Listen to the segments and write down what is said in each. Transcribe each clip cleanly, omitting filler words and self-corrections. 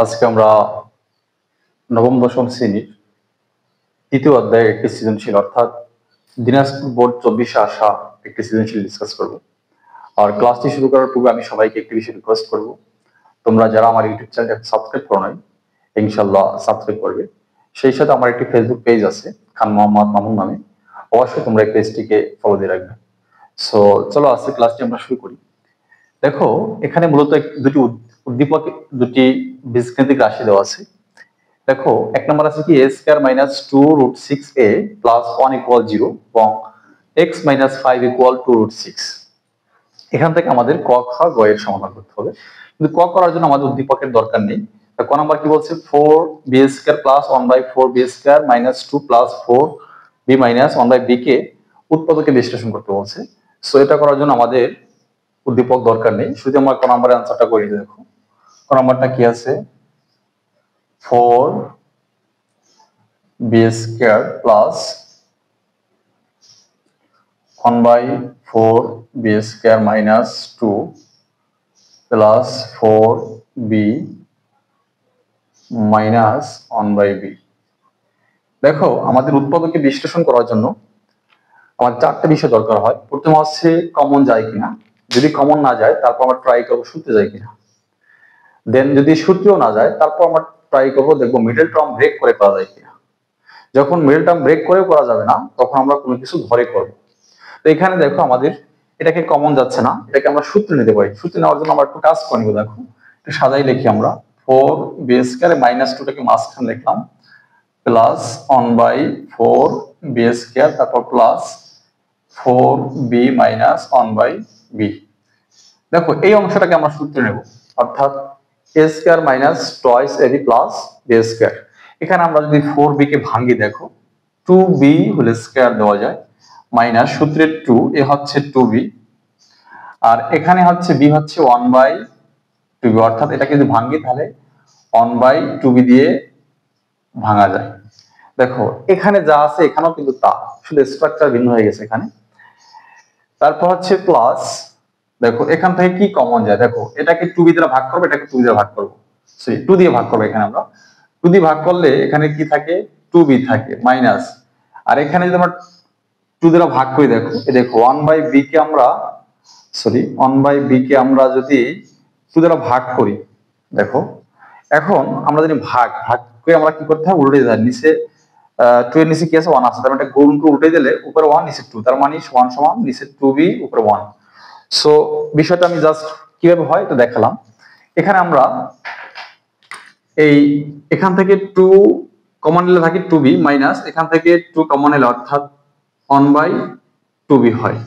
আজকে আমরা নবম দশম শ্রেণীর তৃতীয় অধ্যায়ে একটি সৃজনশীল অর্থাৎ দিনাজপুর বোর্ড 24-এ আসা একটি সৃজনশীল ডিসকাস করব। আর ক্লাসটি শুরু করার পূর্বে আমি সবাইকে একটি বিষয় রিকোয়েস্ট করব, তোমরা যারা আমার ইউটিউব চ্যানেলটা সাবস্ক্রাইব করো নাই ইনশাল্লাহ সাবস্ক্রাইব করবে। সেই সাথে আমার একটি ফেসবুক পেজ আছে খান মোহাম্মদ মামুন নামে, অবশ্যই তোমরা এই পেজটিকে ফলো দিয়ে রাখবে। সো চলো আজকে ক্লাসটি আমরা শুরু করি। দেখো এখানে মূলত দুটি উদ্দীপক, দুটি বীজগাণিতিক রাশি দেওয়া আছে। দেখো এক নম্বর আছে কি a² - 2√6a + 1 = 0 এবং x - 5 = 2√6। এখান থেকে আমাদের ক খ গ এর সমাধান করতে হবে, কিন্তু ক করার জন্য আমাদের উদ্দীপকের দরকার নেই। ক নাম্বার কি বলছে 4b² + 1/4b² - 2 + 4b - 1/b কে উৎপাদকে বিশ্লেষণ করতে বলছে। সো এটা করার জন্য আমাদের উদ্দীপক দরকার নেই, শুধু আমরা ক নাম্বারের আনসারটা করে দিই। দেখো ক নাম্বারটা কি আছে 4b² + 1/4b² - 2 + 4b - 1/b। দেখো আমাদের উৎপাদকে বিশ্লেষণ করার জন্য আমার চারটে বিষয় দরকার হয়। প্রথম হচ্ছে কমন যায় কিনা, যদি কমন না যায় তারপর আমরা ট্রাই করবো সূত্রে যায় কিনা। দেন যদি সূত্রেও না যায় তারপর আমরা ট্রাই করবো, দেখবো মিডল টার্ম ব্রেক করে করা যায় কিনা। যখন মিডল টার্ম ব্রেক করেও করা যাবে না তখন আমরা কোনো কিছু ধরে করবো। তো এখানে দেখো আমাদের এটাকে কমন যাচ্ছে না, এটাকে আমরা সূত্রে নিতে পারি। সূত্রে নেওয়ার জন্য আমরা একটু কাজ করে নিব। দেখো একটু সাজাই লিখি আমরা 4b² - 2টাকে মাঝখানে লিখলাম প্লাস 1/4b², তারপর প্লাস 4b - 1/b। দেখো এই অংশটাকে আমরা সূত্রে নেব, অর্থাৎ a² - twice ab plus b²। এখানে আমরা যদি 4b কে ভাঙি, দেখো 2b হোল স্কয়ার দেওয়া যায় মাইনাস সূত্রের 2, এ হচ্ছে 2b, আর এখানে হচ্ছে b হচ্ছে 1/2b, অর্থাৎ এটাকে যদি ভাঙি তাহলে 1/2b দিয়ে ভাঙা যায়। দেখো এখানে যা আছে এখানেও কিন্তু তা, শুধু স্ট্রাকচার ভিন্ন হয়ে গেছে এখানে। তারপর হচ্ছে প্লাস, দেখো এখান থেকে কি কমন যায়, দেখো এটাকে 2b দ্বারা ভাগ করবো, এটাকে 2 দিয়ে ভাগ করবো, সরি 2 দিয়ে ভাগ করবো। এখানে আমরা 2 দিয়ে ভাগ করলে এখানে কি থাকে 2b থাকে মাইনাস, আর এখানে যদি আমরা 2 দ্বারা ভাগ করি, দেখো এই দেখো 1/b কে আমরা যদি 2 দ্বারা ভাগ করি, দেখো এখন আমরা যদি ভাগ করে আমরা কি করতে হয় উল্টে দিতে হয়। নিচে 2 এর নিচে কি আছে 1 আছে, তার মানে এটা গুণ করে উল্টে দিলে উপরে 1 নিচে 2, তার মানে 1 সমান নিচে 2b উপরে 1। সো বিষয়টা আমি জাস্ট কিভাবে হয় এটা দেখালাম। এখানে আমরা এখান থেকে 2 কমন নিলে থাকে 2b মাইনাস এখান থেকে 2 কমন নিলে অর্থাৎ 1/2b হয়।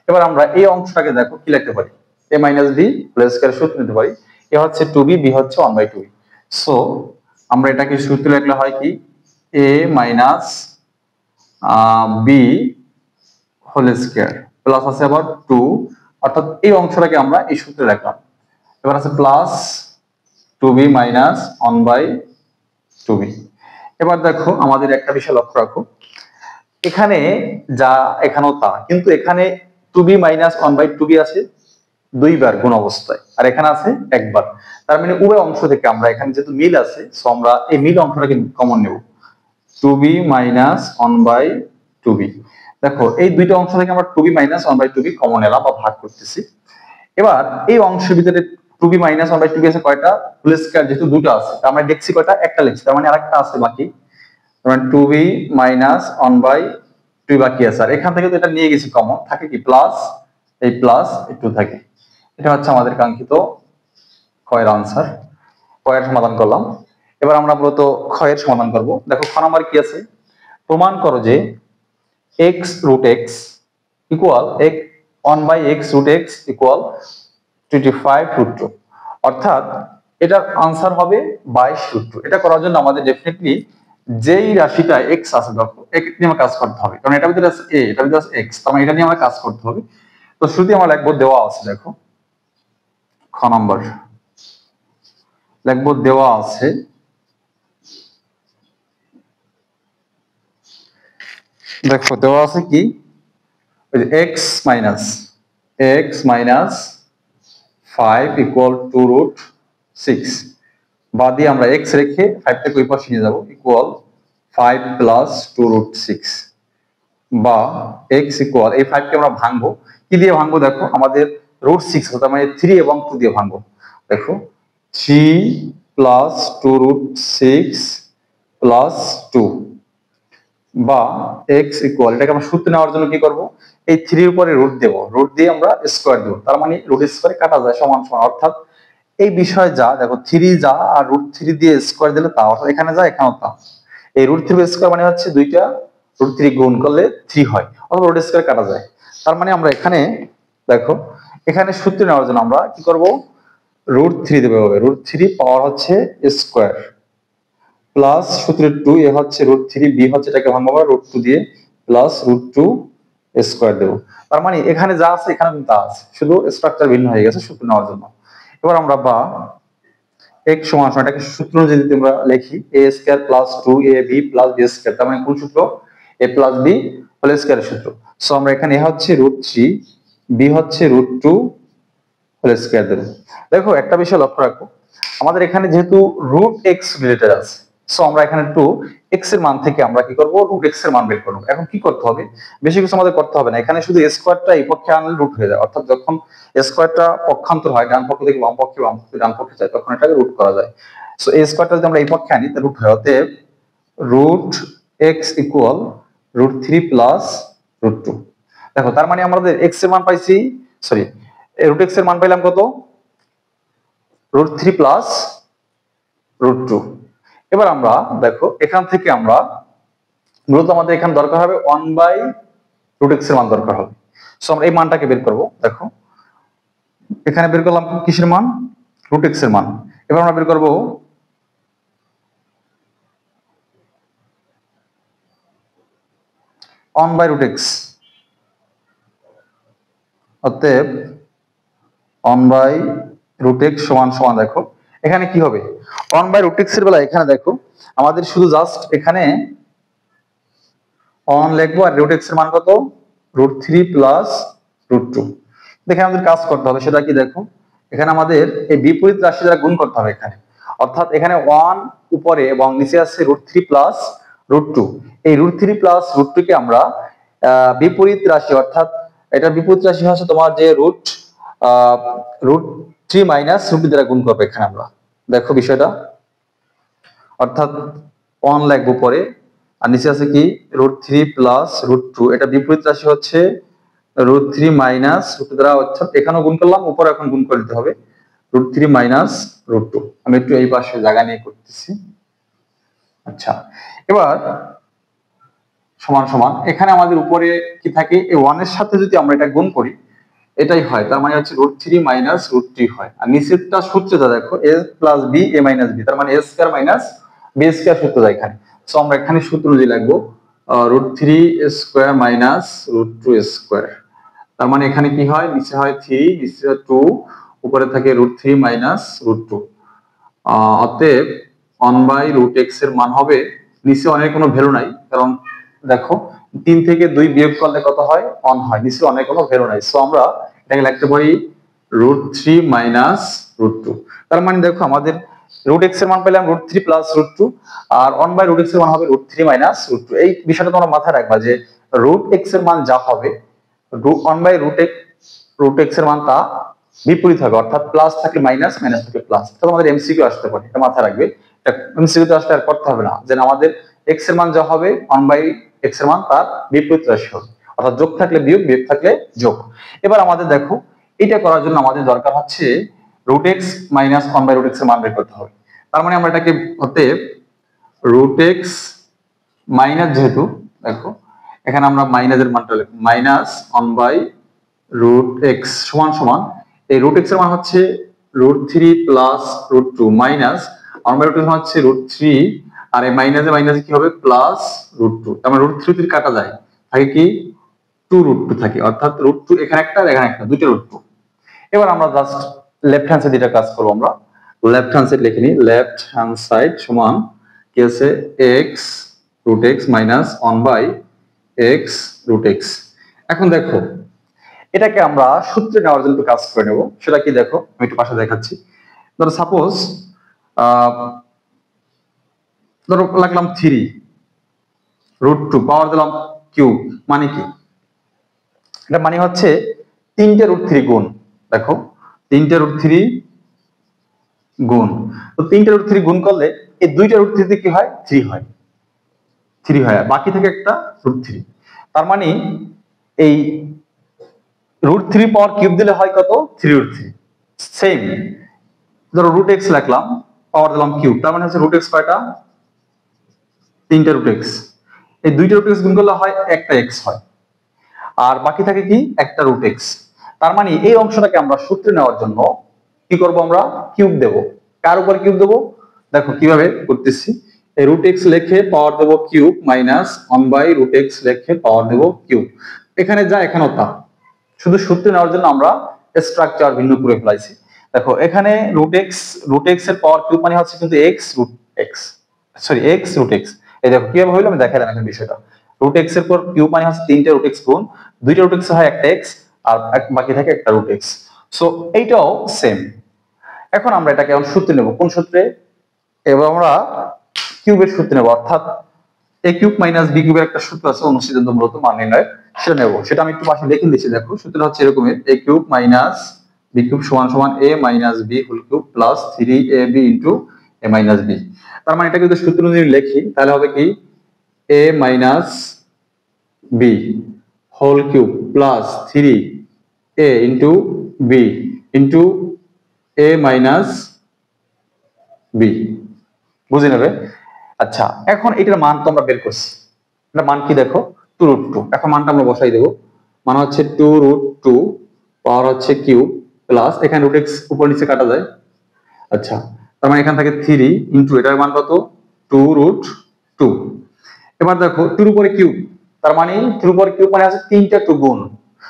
এবার আমরা এই অংশটাকে দেখো কি লিখতে পারি, a - b হোল স্কয়ার সূত্র নিতে পারি। এ হচ্ছে 2b, b হচ্ছে 1/2b। সো আমরা এটাকে সূত্রে লিখলে হয় কি a - b whole square plus আছে আবার 2, অর্থাৎ এই অংশটাকে আমরা এই সূত্রে লিখলাম। এবার আছে প্লাস 2b - 1/2b। এবার দেখো আমাদের একটা বিষয় লক্ষ্য রাখো, এখানে যা এখানেও তা, কিন্তু এখানে 2b - 1/2b আছে দুইবার গুণ অবস্থায়, আর এখানে আছে একবার। তার মানে উভয় অংশ থেকে আমরা এখানে যেহেতু মিল আছে, সো আমরা এই মিল অংশটাকে কমন নেব, 2b - 1/2b। দেখো এই দুইটা অংশ থেকে আমরা 2b - 1/2b কমন নিলাম বা ভাগ করতেছি। এবার এই অংশের ভিতরে 2b - 1/2b আছে কয়টা হোল স্কয়ার, যেহেতু দুটো আছে তার মানে দেখছি কয়টা, একটা লিখছি, তার মানে আরেকটা আছে বাকি, তার মানে 2b - 1/2 বাকি আছে। আর এখান থেকে তো এটা নিয়ে গেছি কমন, থাকে কি প্লাস, এই প্লাস এই 2 থাকে। এটা হচ্ছে আমাদের কাঙ্ক্ষিত ক্ষয়ের আনসার। ক্ষয়ের সমাধান করলাম। এবার আমরা মূলত ক্ষয়ের সমাধান করব। দেখো খ নাম্বার কি আছে, প্রমাণ করো যে x√x ইকুয়াল 1/x√x ইকুয়াল 25√2, অর্থাৎ এটার আনসার হবে 22√2। এটা করার জন্য আমাদের ডেফিনেটলি যেই রাশিটা x আছে, দেখো এটা নিয়ে আমরা কাজ করতে হবে, কারণ এটার ভিতরে আছে a, এটার ভিতরে আছে x, তার মানে এটা নিয়ে আমরা কাজ করতে হবে। তো শুরুতে আমরা লিখবো দেওয়া আছে, দেখো খ নাম্বার লিখবো দেওয়া আছে দেখো দেওয়া আছে কি x - 5 = 2√6। বাদ দিয়ে আমরা x রেখে 5 থেকে ওই পাশে নিয়ে যাব ইকুয়াল 5 প্লাস 2 রুট 6 বা x ইকুয়াল এই 5 কে আমরা ভাঙবো কি দিয়ে ভাঙবো দেখো আমাদের রুট 6 তার মানে 3 এবং 2 দিয়ে ভাঙবো দেখো 3 প্লাস 2 রুট 6 প্লাস 2 বা x ইকুয়াল এটাকে আমরা সূত্র নেওয়ার জন্য কি করব এই 3 এর উপরে রুট দেব রুট দিয়ে আমরা স্কয়ার দেব তার মানে রুট স্কয়ারে কাটা যায় সমান সমান অর্থাৎ এই বিষয় যা দেখো 3 যা আর রুট 3 দিয়ে স্কয়ার দিলে তা অর্থাৎ এখানে যা এখানেও তা এই রুট 3 স্কয়ার মানে হচ্ছে দুইটা রুট 3 গুণ করলে 3 হয় অথবা রুট স্কয়ার কাটা যায় তার মানে আমরা এখানে দেখো এখানে সূত্র নেওয়ার জন্য আমরা কি করব রুট 3 দেব হবে রুট 3 পাওয়ার হচ্ছে স্কয়ার প্লাস সূত্রের 2 এ হচ্ছে রুট 3 বি হচ্ছে এটাকে ভাঙবো রুট 2 দিয়ে প্লাস রুট 2 স্কয়ার দেব তার মানে এখানে যা আছে এখানে কিন্তু তা আছে শুধু স্ট্রাকচার ভিন্ন হয়ে গেছে সূত্র নেওয়ার জন্য এবার আমরা বা x সমান সমান এটাকে সূত্র যদি আমরা লিখি a square plus 2ab plus b square তার মানে কোন সূত্র a প্লাস b হোল স্কয়ারের সূত্র সো আমরা এখানে a হচ্ছে রুট 3 b হচ্ছে রুট 2 হোল স্কয়ার দেব দেখো একটা বিষয় লক্ষ্য রাখো আমাদের এখানে যেহেতু রুট x রিলেটেড আছে সো আমরা এখানে একটু x এর মান থেকে আমরা কি করব রুট x এর মান বের করব এখন কি করতে হবে বেশি কিছু আমাদের করতে হবে না এখানে শুধু স্কয়ারটা এই পক্ষে আনলে রুট হয়ে যায় অর্থাৎ যখন স্কয়ারটা পক্ষান্তর হয় ডান পক্ষ থেকে বাম পক্ষে ডান পক্ষে যায় তখন এটাকে রুট করা যায় সো এই স্কয়ারটা যদি আমরা এই পক্ষে আনি তাহলে রুট হয় অতএব root x equal root 3 plus root 2 দেখো তার মানে আমাদের x এর মান পাইছি সরি রুট x এর মান পাইলাম কত রুট 3 প্লাস রুট 2 এবার আমরা দেখো এখান থেকে আমরা মূলত আমাদের এখানে দরকার হবে 1 বাই রুট x এর মান দরকার হবে সো আমরা এই মানটাকে বের করব দেখো এখানে বের করলাম কিসের মান রুট x এর মান এবার আমরা বের করব 1 বাই রুট x অতএব 1 বাই রুট x সমান সমান দেখো এখানে কি হবে 1 বাই রুট x এর বেলা এখানে দেখো আমাদের শুধু জাস্ট এখানে 1 লিখবো আর রুট x এর মান কত রুট 3 প্লাস রুট 2 দেখে আমাদের কাজ করতে হবে সেটা কি দেখো এখানে আমাদের এই বিপরীত রাশি দ্বারা গুণ করতে হবে এখানে অর্থাৎ এখানে 1 উপরে এবং নিচে আছে রুট 3 প্লাস রুট 2 এই রুট 3 প্লাস রুট 2 কে আমরা বিপরীত রাশি অর্থাৎ এটা বিপরীত রাশি হচ্ছে তোমার যে রুট 3 মাইনাস রুট দ্বারা গুণ করবে এখানে আমরা দেখো বিষয়টা অর্থাৎ 1 লিখবো পরে আর নিচে আছে কি রুট 3 প্লাস রুট 2 এটা বিপরীত রাশি হচ্ছে রুট 3 মাইনাস রুট দ্বারা অর্থাৎ এখানেও গুণ করলাম উপরে এখন গুণ করে দিতে হবে রুট 3 মাইনাস রুট 2 আমি একটু এই পাশে জায়গা নিয়ে করতেছি আচ্ছা এবার সমান সমান এখানে আমাদের উপরে কি থাকে এই 1 এর সাথে যদি আমরা এটা গুণ করি এটাই হয় তার মানে হচ্ছে রুট 3 মাইনাস রুট 3 হয় আর নিচেরটা সূত্রটা দেখো a plus b a minus b তার মানে a square minus b square সূত্রটা এখানে সো আমরা এখানে সূত্র অনুযায়ী লিখবো root 3 square minus root 2 square তার মানে এখানে কি হয় নিচে হয় 3 নিচে 2 উপরে থাকে রুট 3 মাইনাস রুট 2 অতএব 1 বাই রুট x এর মান হবে নিচে অনেক কোনো ভ্যালু নাই কারণ দেখো 3 থেকে 2 বিয়োগ করলে কত হয় 1 হয় নিচে অনেক কোনো ভ্যালু নাই সো আমরা এটাকে লিখতে পারি রুট 3 মাইনাস রুট 2 তার মানে দেখো আমাদের রুট x এর মান পেলাম রুট 3 প্লাস রুট 2 আর 1 বাই রুট x এর মান হবে রুট 3 মাইনাস রুট 2 এই বিষয়টা তোমরা মাথায় রাখবা যে রুট x এর মান যা হবে 1 বাই রুট x এর মান তা বিপরীত হবে অর্থাৎ প্লাস থাকলে মাইনাস মাইনাস থাকলে প্লাস তো আমাদের এমসিকিউ আসতে পারে এটা মাথায় রাখবে এমসিকিউ তে আসলে আর করতে হবে না যে আমাদের x এর মান যা হবে 1 বাই x এর মান তার বিপরীত রাশি হবে অর্থাৎ যোগ থাকলে বিয়োগ বিয়োগ থাকলে যোগ এবার আমাদের দেখো এটা করার জন্য আমাদের দরকার হচ্ছে root x minus 1 by root x এর মান বের করতে হবে তার মানে আমরা এটাকে অতএব রুট x মাইনাস যেহেতু দেখো এখানে আমরা মাইনাসের মানটা লিখব মাইনাস 1 বাই রুট x সমান সমান এই রুট x এর মান হচ্ছে root 3 plus root 2 minus 1 by root x হচ্ছে রুট 3 আর এই মাইনাসে মাইনাসে কি হবে প্লাস রুট 2 তার মানে রুট 3 থেকে কাটা যায় থাকে কি 2 রুট 2 থাকে অর্থাৎ রুট 2 এখানে একটা আর এখানে একটা দুইটা রুট 2 এবার আমরা জাস্ট লেফট হ্যান্ড সাইড এটা কাজ করব আমরা লেফট হ্যান্ড সাইড লিখে নিই লেফট হ্যান্ড সাইড সমান কি আছে x root x minus 1 by x root x এখন দেখো এটাকে আমরা সূত্রে নেওয়ার জন্য কাজ করে নেব সেটা কি দেখো আমি একটু পাশে দেখাচ্ছি ধরো সাপোজ ধরো লাগলাম 3 √2 পাওয়ার দিলাম কিউব, মানে কি? এটা মানে হচ্ছে 3টে √3 গুণ। দেখো 3টে √3 গুণ, তো 3টে √3 গুণ করলে এই 2টা √3 তে কি হয়? 3 হয়, 3 হয়, বাকি থেকে একটা √3। তার মানে এই √3 পাওয়ার কিউব দিলে হয় কত? 3 √3। সেম ধরো √x লিখলাম, পাওয়ার দিলাম কিউব, তার মানে হচ্ছে √x কয়টা? 3টে √x। এই 2টা √x গুণ করলে হয় একটা x হয়, আর বাকি থাকে কি? একটা √x। তার মানে এই অংশটাকে আমরা সূত্রে নেওয়ার জন্য কি করব? আমরা কিউব দেব। কার উপর কিউব দেব? দেখো কিভাবে করতেছি। এই √x লিখে পাওয়ার দেব কিউব, মাইনাস 1/√x লিখে পাওয়ার দেব কিউব। এখানে যা এখানেও তা, শুধু সূত্রে নেওয়ার জন্য আমরা স্ট্রাকচার ভিন্ন করে ফেলাইছি। দেখো এখানে √x এর পাওয়ার কিউব মানে হচ্ছে কিন্তু x √x। এই দেখো কিভাবে হইলো আমি দেখাইলাম এখন বিষয়টা। √x এর পর কিউব মানে হচ্ছে 3টে √x গুণ, 2টা √x হয় একটা x, আর বাকি থাকে একটা √x। সো এইটাও সেম। এখন আমরা এটাকে এখন সূত্রে নেব। কোন সূত্রে? এবার আমরা কিউবের সূত্রে নেব, অর্থাৎ a কিউব মাইনাস b কিউবের একটা সূত্র আছে অনুসৃজনমূলক মান নির্ণয়, সেটা নেব। সেটা আমি একটু পাশে লিখে দিচ্ছি। দেখো সূত্রটা হচ্ছে এরকমের: a cube minus b cube সমান সমান a minus b whole cube plus 3ab into a minus b। তার মানে এটা যদি সূত্র অনুযায়ী লিখি তাহলে হবে কি? a minus b whole cube plus 3a into b into a minus b। বুঝে নেবে। আচ্ছা, এখন এটার মান তো আমরা বের করছি। এটা মান কি? দেখো 2√2। এখন মানটা আমরা বসাই দেবো। মান হচ্ছে 2√2 পাওয়ার হচ্ছে কিউব প্লাস, এখানে √x উপর নিচে কাটা যায়। আচ্ছা, তার মানে এখানে থাকে 3 ইনটু এটার মান কত? 2√2। এবার দেখো 2 এর উপরে কিউব, তার মানে 2 এর উপরে কিউব মানে আছে 3টা 2 গুণ।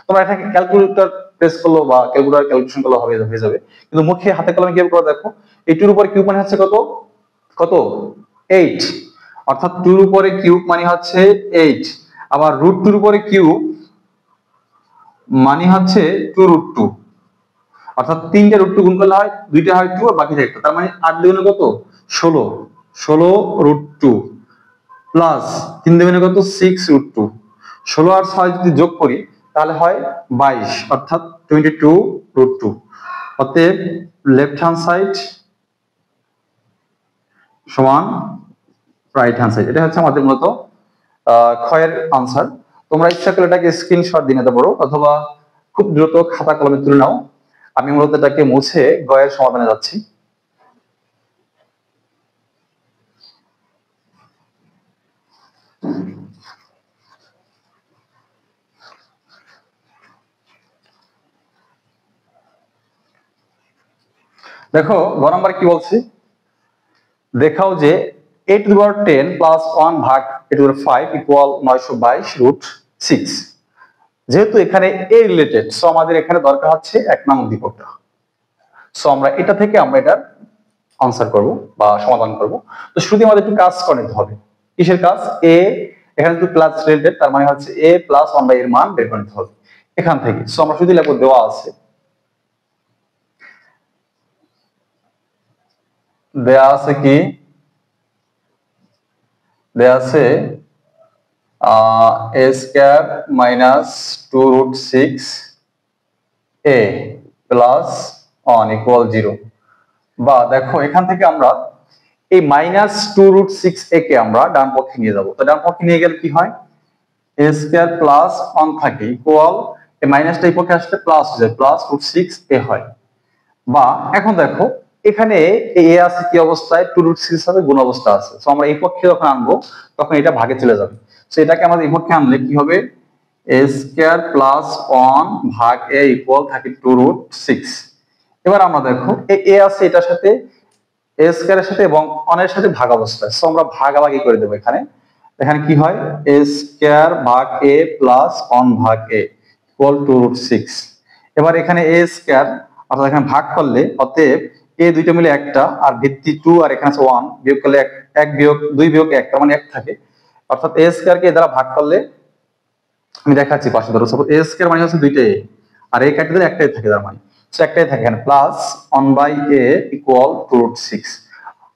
তোমরা এটাকে ক্যালকুলেটর প্রেস করলো বা ক্যালকুলেশন করলে হয়ে যাবে, কিন্তু মুখে হাতে কলমে কিভাবে করে দেখো। এই 2 এর উপরে কিউব মানে হচ্ছে কত? কত? 8। অর্থাৎ 2 এর উপরে কিউব মানে হচ্ছে 8। আবার √2 এর উপরে কিউব মানে হচ্ছে 2√2। অর্থাৎ 3টা √2 গুণ করলে হয় 2টা হয় 2 আর বাকি থাকে একটা। তার মানে 8 দুগুণে কত? 16। 16√2 প্লাস 3 দুগুণে কত? 6√2। 16 আর 6 যদি যোগ করি তাহলে হয় 22, অর্থাৎ 22√2। অতএব লেফট হ্যান্ড সাইড সমান রাইট হ্যান্ড সাইড। এটা হচ্ছে আমাদের মূলত ক্ষয়ের আনসার। তোমরা ইচ্ছা করলে এটাকে স্ক্রিনশট দিয়ে নিতে পারো, অথবা খুব দ্রুত খাতা কলমে তুলে নাও। আমি মূলত এটাকে মুছে গয়ের সমাধানে যাচ্ছি। দেখো গ নাম্বার কি বলছি? দেখাও যে a⁻10 প্লাস 1 ভাগ a⁵ ইকুয়াল 922√6। যেহেতু এখানে a রিলেটেড, সো আমাদের এখানে দরকার হচ্ছে 1 নং উদ্দীপকটা। সো আমরা এটা থেকে আমরা এটার আনসার করব বা সমাধান করব। তো শুরুতে আমাদের একটু কাজ করে নিতে হবে। কিসের কাজ? a এখানে তো প্লাস রিলেটেড, তার মানে হচ্ছে a প্লাস 1 এর মান বের করে নিতে হবে এখান থেকে। সো আমরা শুধু লিখব, দেওয়া আছে কি? দেয়া আছে a square minus 2√6 a plus 1 equal 0। বা দেখো এখান থেকে আমরা এই মাইনাস 2√6 a কে আমরা ডান পক্ষে নিয়ে যাব। তো ডান পক্ষে নিয়ে গেলে কি হয়? a স্কয়ার প্লাস 1 থাকে ইকুয়াল, এই মাইনাসটা এই পক্ষে আসলে প্লাস হয়ে যায়, প্লাস √6 a হয়। বা এখন দেখো এখানে a আছে কি অবস্থায়? 2√6 সাথে গুণ অবস্থা আছে। সো আমরা এই পক্ষে যখন আনবো তখন এটা ভাগে চলে যাবে। সো এটাকে আমাদের এই পক্ষে আনলে কি হবে? a স্কয়ার প্লাস 1 ভাগ a ইকুয়াল থাকে 2√6। এবার আমরা দেখো এই a আছে এটার সাথে, a স্কয়ারের সাথে এবং 1 এর সাথে ভাগ অবস্থায়। সো আমরা ভাগাভাগি করে দেব। এখানে এখানে কি হয়? a স্কয়ার ভাগ a প্লাস 1 ভাগ a ইকুয়াল 2√6। এবার এখানে a স্কয়ার, অর্থাৎ এখানে ভাগ করলে অতএব a দুইটা মিলে একটা, আর ভিত্তি 2 আর এখানে আছে 1, বিয়োগ করলে 1 বিয়োগ 2 বিয়োগ 1, তার মানে 1 থাকে। অর্থাৎ a স্কয়ার কে এ দ্বারা ভাগ করলে, আমি দেখাচ্ছি পাশে ধরো, সাপোজ a স্কয়ার মানে হচ্ছে দুইটা a, আর a কাটে দিলে একটাই থাকে, তার মানে সো একটাই থাকে এখানে, প্লাস 1/a ইকুয়াল 2√6।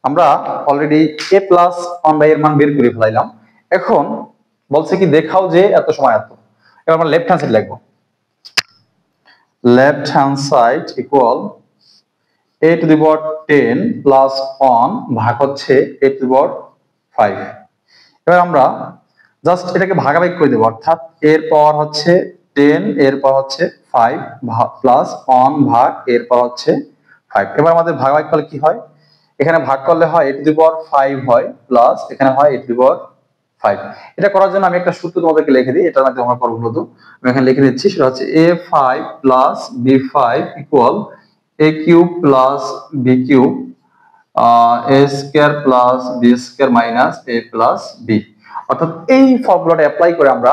আমরা অলরেডি a প্লাস 1 এর মান বের করে ফেলাইলাম। এখন বলছে কি দেখাও যে এত সময় এত। এবার আমরা লেফট হ্যান্ড সাইড লিখবো, left hand side equal a to the power 10 plus 1 ভাগ হচ্ছে a টু দি পাওয়ার 5। এবার আমরা জাস্ট এটাকে ভাগাভাগি করে দেবো, অর্থাৎ এর পাওয়ার হচ্ছে 10 এর পাওয়ার হচ্ছে 5 প্লাস 1 ভাগ এর পাওয়ার হচ্ছে 5। এবার আমাদের ভাগাভাগি করলে কি হয়, এখানে ভাগ করলে হয় a টু দি পাওয়ার 5 হয় প্লাস এখানে হয় a টু দি পাওয়ার 5। এটা করার জন্য আমি একটা সূত্র তোমাদেরকে লিখে দিই, এটার মাধ্যমে আমরা করব। মূলত আমি এখানে লিখে দিচ্ছি, সেটা হচ্ছে a5 plus b5 equal a cube plus b cube a square plus b square minus a plus b। অর্থাৎ এই ফর্মুলাটা অ্যাপ্লাই করে আমরা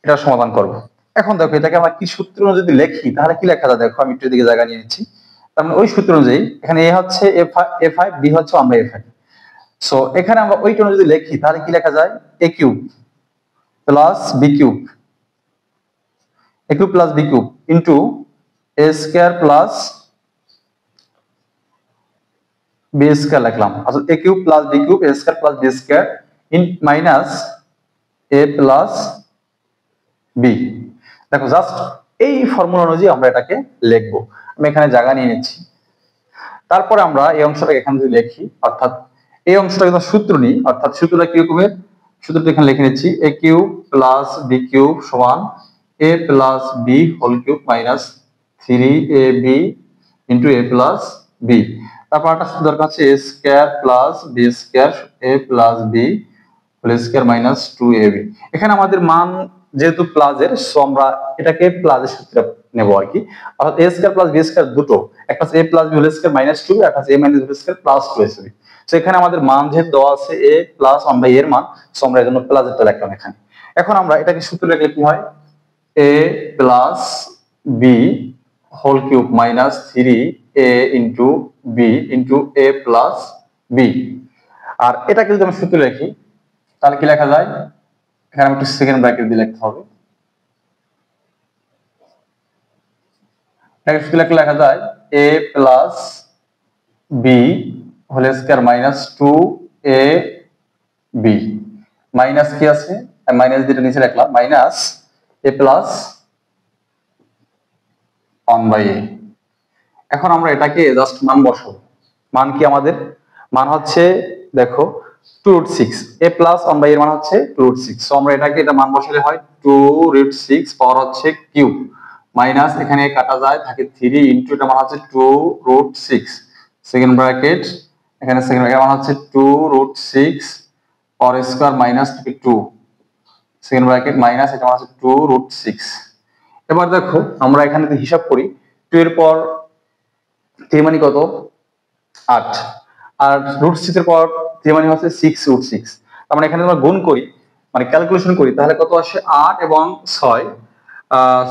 এটা সমাধান করব। এখন দেখো এটাকে আমরা কি সূত্র যদি লিখি তাহলে কি লেখা যায়, দেখো আমি একটু দিকে জায়গা নিয়ে নিচ্ছি। তার মানে ওই সূত্র অনুযায়ী এখানে a হচ্ছে a5 b হচ্ছে 1/a5। সো এখানে আমরা ওইটা যদি লিখি তাহলে কি লেখা যায়, a cube plus b cube, a cube plus b cube into a square plus b square লিখলাম। অর্থাৎ a cube plus b cube a square plus b square in minus a plus b। দেখো just এই formula অনুযায়ী আমরা এটাকে লিখবো। আমি এখানে জায়গা নিয়ে নিচ্ছি। তারপরে আমরা এই অংশটাকে এখানে যদি লিখি, অর্থাৎ এই অংশটা কিন্তু সূত্র নিই, অর্থাৎ সূত্রটা কি হবে, সূত্রটা এখানে লিখে নিচ্ছি a cube plus b cube সমান a plus b whole cube minus 3ab into a plus b। তারপর একটা সূত্র দরকার আছে a square plus b square a plus b whole square minus 2ab। এখানে আমাদের মান যেহেতু প্লাসের, সো আমরা এটাকে প্লাসের সূত্রে নেব আর কি। অর্থাৎ a square plus b square দুটো, একটা a plus b whole square minus 2, একটা a minus b whole square plus 2ab। So এখানে আমাদের মান যেহেতু দেওয়া আছে a প্লাস 1/a এর মান, সো আমরা এর জন্য প্লাসেরটা লিখলাম এখানে। এখন আমরা এটাকে সূত্র লিখলে কি হয়, a plus b whole cube minus 3a into b into a plus b। আর এটাকে যদি আমি সূত্র লিখি তাহলে কি লেখা যায়, এখানে একটু সেকেন্ড ব্র্যাকেট দিয়ে লিখতে হবে। এটাকে সূত্র লিখলে লেখা যায় a plus b whole square minus 2ab minus কি আছে, মাইনাস যেটা নিচে লিখলাম মাইনাস a প্লাস 1/a। এখন আমরা এটাকে জাস্ট মান বসাবো। মান কি আমাদের, মান হচ্ছে দেখো 2√6, a প্লাস 1/a এর মান হচ্ছে 2√6। সো আমরা এটাকে এটা মান বসালে হয় 2√6 পাওয়ার হচ্ছে কিউব মাইনাস এখানে কাটা যায় থাকে 3 ইনটু এটা মান হচ্ছে 2√6 সেকেন্ড ব্র্যাকেট, এখানে সেকেন্ড ব্র্যাকেট মান হচ্ছে 2√6 power square minus 2 second bracket minus এটা মান হচ্ছে 2√6। এবার দেখো আমরা এখানে যদি হিসাব করি 2 এর পর 3 মানে কত 8, আর √6 এর পর 3 মানে হচ্ছে 6√6। তার মানে এখানে আমরা গুণ করি মানে ক্যালকুলেশন করি তাহলে কত আসে 8 এবং 6,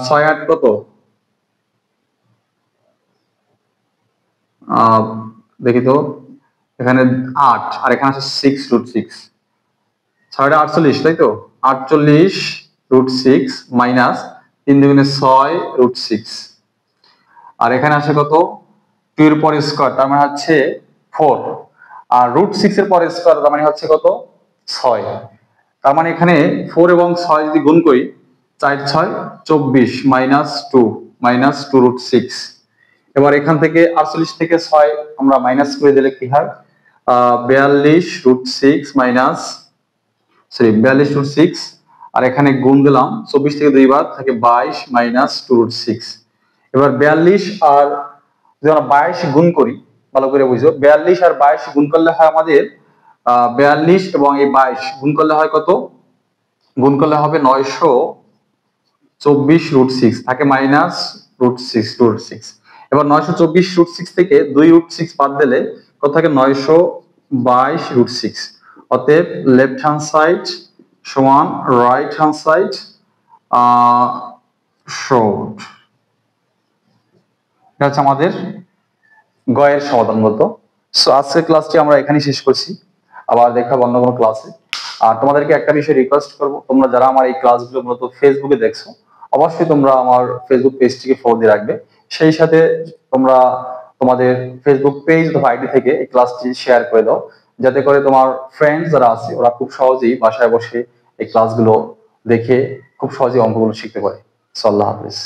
6 8 কত, দেখি তো এখানে 8 আর এখানে আছে 6√6, 6 48 তাই তো, 48√6 মাইনাস 3 দুগুণে 6√6 আর এখানে আসে কত 2 এর পর স্কয়ার তার মানে হচ্ছে 4 আর √6 এর পর স্কয়ার তার মানে হচ্ছে কত 6। তার মানে এখানে 4 এবং 6 যদি গুণ করি 4 6 24 মাইনাস 2 মাইনাস 2√6। এবার এখান থেকে 48 থেকে 6 আমরা মাইনাস করে দিলে কি হয় 42√6 মাইনাস 42√6 আর এখানে গুণ দিলাম 24 থেকে 2 বার থাকে 22 মাইনাস 2√6। এবার 42 আর যদি আমরা 22 গুণ করি, ভালো করে বুঝো 42 আর 22 গুণ করলে হয় আমাদের 42 এবং এই 22 গুণ করলে হয় কত, গুণ করলে হবে 924√6 থাকে মাইনাস √6। এবার 924√6 থেকে 2√6 বাদ দিলে কত থাকে 922√6। অতএব লেফট হ্যান্ড সাইড সমান রাইট হ্যান্ড সাইড শর্ট। এটা হচ্ছে আমাদের গয়ের সমাধান মতো। সো আজকের ক্লাসটি আমরা এখানেই শেষ করছি, আবার দেখা অন্য কোনো ক্লাসে। আর তোমাদেরকে একটা বিষয় রিকোয়েস্ট করব, তোমরা যারা আমার এই ক্লাসগুলো মূলত ফেসবুকে দেখছো অবশ্যই তোমরা আমার ফেসবুক পেজটিকে ফলো দিয়ে রাখবে। সেই সাথে তোমরা তোমাদের ফেসবুক পেজ অথবা আইডি থেকে এই ক্লাসটি শেয়ার করে দাও, যাতে করে তোমার ফ্রেন্ড যারা আছে ওরা খুব সহজেই বাসায় বসে এই ক্লাসগুলো দেখে খুব সহজেই অঙ্কগুলো শিখতে পারে। আল্লাহ হাফেজ।